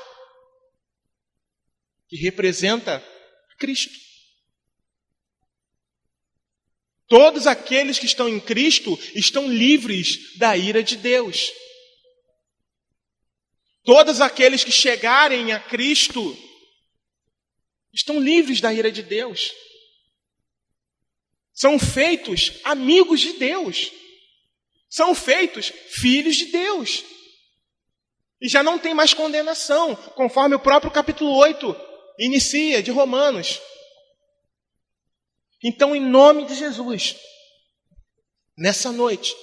que representa Cristo. Todos aqueles que estão em Cristo estão livres da ira de Deus. Todos aqueles que chegarem a Cristo estão livres da ira de Deus. São feitos amigos de Deus. São feitos filhos de Deus. E já não tem mais condenação, conforme o próprio capítulo 8 inicia, de Romanos. Então, em nome de Jesus, nessa noite,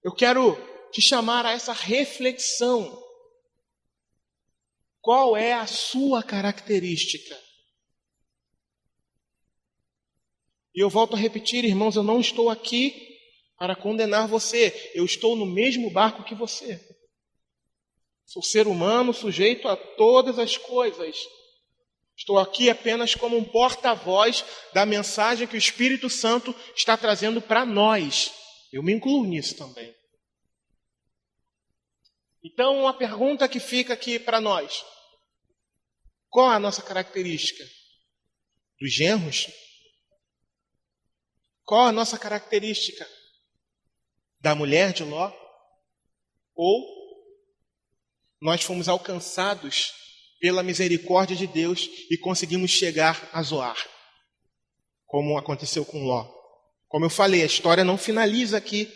eu quero te chamar a essa reflexão. Qual é a sua característica? E eu volto a repetir, irmãos, eu não estou aqui para condenar você. Eu estou no mesmo barco que você. Sou ser humano sujeito a todas as coisas. Estou aqui apenas como um porta-voz da mensagem que o Espírito Santo está trazendo para nós. Eu me incluo nisso também. Então, uma pergunta que fica aqui para nós. Qual é a nossa característica? Dos genros? Qual a nossa característica? Da mulher de Ló? Ou nós fomos alcançados pela misericórdia de Deus e conseguimos chegar a Zoar, como aconteceu com Ló. Como eu falei, a história não finaliza aqui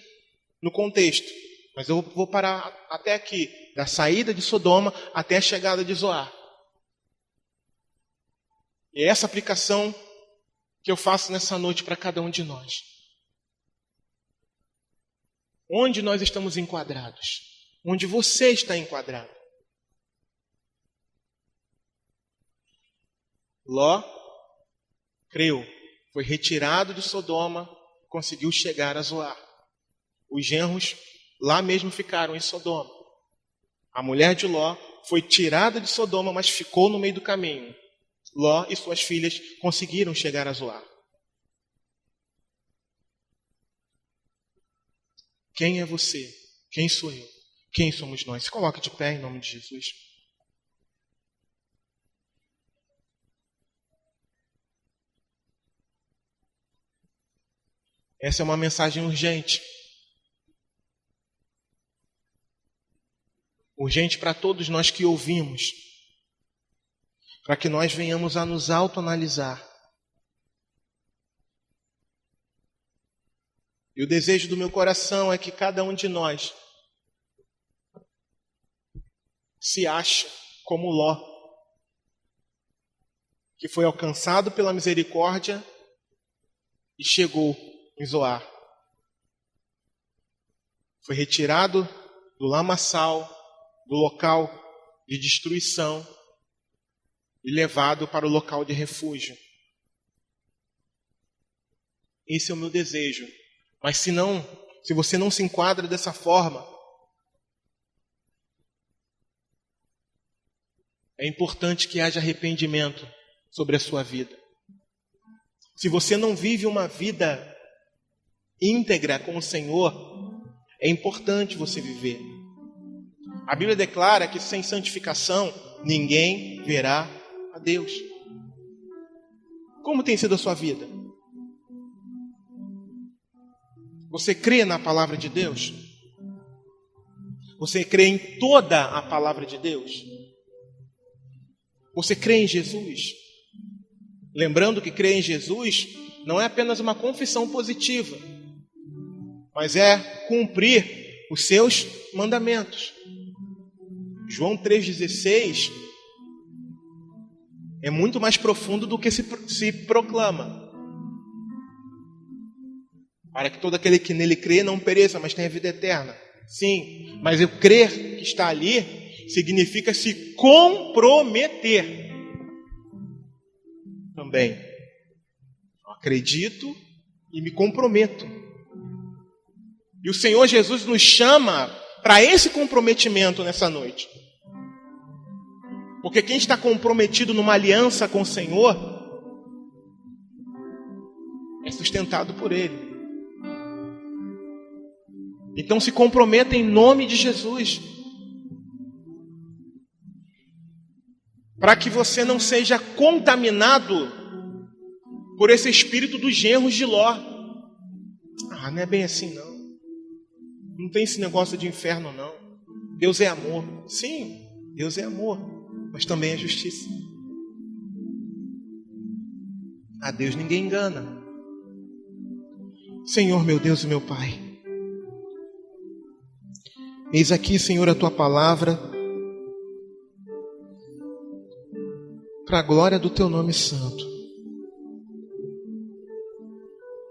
no contexto, mas eu vou parar até aqui, da saída de Sodoma até a chegada de Zoar. E é essa aplicação que eu faço nessa noite para cada um de nós. Onde nós estamos enquadrados? Onde você está enquadrado? Ló creu, foi retirado de Sodoma, conseguiu chegar a Zoar. Os genros lá mesmo ficaram em Sodoma. A mulher de Ló foi tirada de Sodoma, mas ficou no meio do caminho. Ló e suas filhas conseguiram chegar a Zoar. Quem é você? Quem sou eu? Quem somos nós? Se coloque de pé em nome de Jesus. Essa é uma mensagem urgente. Urgente para todos nós que ouvimos. Para que nós venhamos a nos autoanalisar. E o desejo do meu coração é que cada um de nós se ache como Ló, que foi alcançado pela misericórdia e chegou em Zoar. Foi retirado do lamaçal, do local de destruição, e levado para o local de refúgio. Esse é o meu desejo. Mas se você não se enquadra dessa forma, é importante que haja arrependimento sobre a sua vida. Se você não vive uma vida íntegra com o Senhor, é importante você viver. A Bíblia declara que sem santificação ninguém verá a Deus. Como tem sido a sua vida? Você crê na palavra de Deus? Você crê em toda a palavra de Deus? Você crê em Jesus? Lembrando que crer em Jesus não é apenas uma confissão positiva, mas é cumprir os seus mandamentos. João 3,16 é muito mais profundo do que se proclama. Para que todo aquele que nele crê não pereça, mas tenha vida eterna. Sim, mas eu crer que está ali significa se comprometer. Também. Eu acredito e me comprometo. E o Senhor Jesus nos chama para esse comprometimento nessa noite. Porque quem está comprometido numa aliança com o Senhor é sustentado por Ele. Então se comprometa em nome de Jesus. Para que você não seja contaminado por esse espírito dos genros de Ló. Ah, não é bem assim não. Não tem esse negócio de inferno não. Deus é amor. Sim, Deus é amor, mas também é justiça. A Deus ninguém engana. Senhor, meu Deus e meu Pai, eis aqui, Senhor, a Tua palavra, para a glória do Teu nome santo.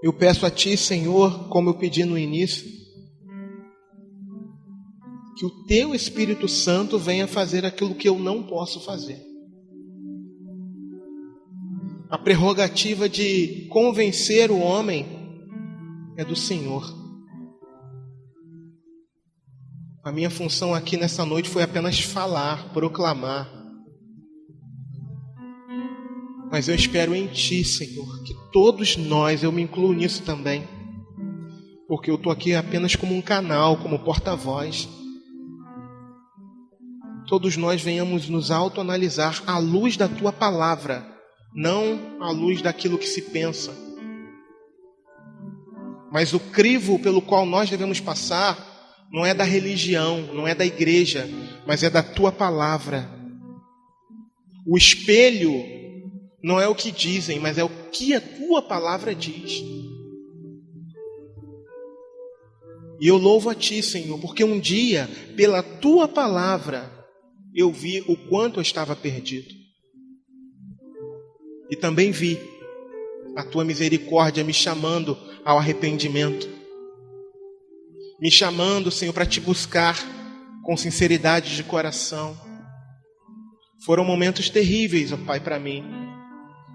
Eu peço a Ti, Senhor, como eu pedi no início, que o Teu Espírito Santo venha fazer aquilo que eu não posso fazer. A prerrogativa de convencer o homem é do Senhor. A minha função aqui nessa noite foi apenas falar, proclamar. Mas eu espero em Ti, Senhor, que todos nós, eu me incluo nisso também, porque eu estou aqui apenas como um canal, como porta-voz. Todos nós venhamos nos autoanalisar à luz da Tua palavra, não à luz daquilo que se pensa. Mas o crivo pelo qual nós devemos passar não é da religião, não é da igreja, mas é da Tua palavra. O espelho não é o que dizem, mas é o que a Tua palavra diz. E eu louvo a Ti, Senhor, porque um dia, pela Tua palavra, eu vi o quanto eu estava perdido. E também vi a Tua misericórdia me chamando ao arrependimento. Me chamando, Senhor, para Te buscar com sinceridade de coração. Foram momentos terríveis, ó Pai, para mim,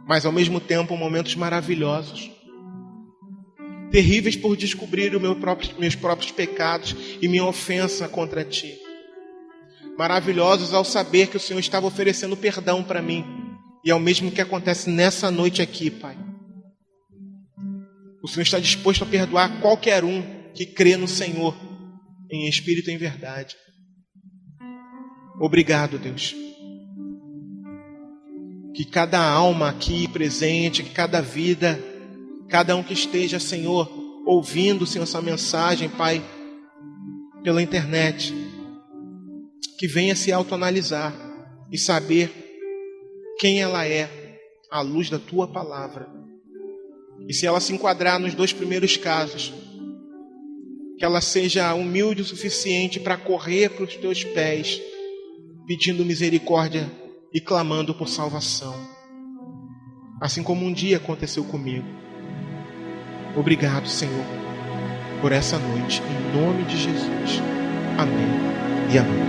mas ao mesmo tempo momentos maravilhosos. Terríveis por descobrir meus próprios pecados e minha ofensa contra Ti. Maravilhosos ao saber que o Senhor estava oferecendo perdão para mim. E é o mesmo que acontece nessa noite aqui, Pai. O Senhor está disposto a perdoar qualquer um que crê no Senhor, em espírito e em verdade. Obrigado, Deus. Que cada alma aqui presente, que cada vida, cada um que esteja, Senhor, ouvindo, Senhor, essa mensagem, Pai, pela internet, que venha se autoanalisar e saber quem ela é à luz da Tua palavra. E se ela se enquadrar nos 2 primeiros casos, que ela seja humilde o suficiente para correr para os Teus pés, pedindo misericórdia e clamando por salvação. Assim como um dia aconteceu comigo. Obrigado, Senhor, por essa noite, em nome de Jesus. Amém e amém.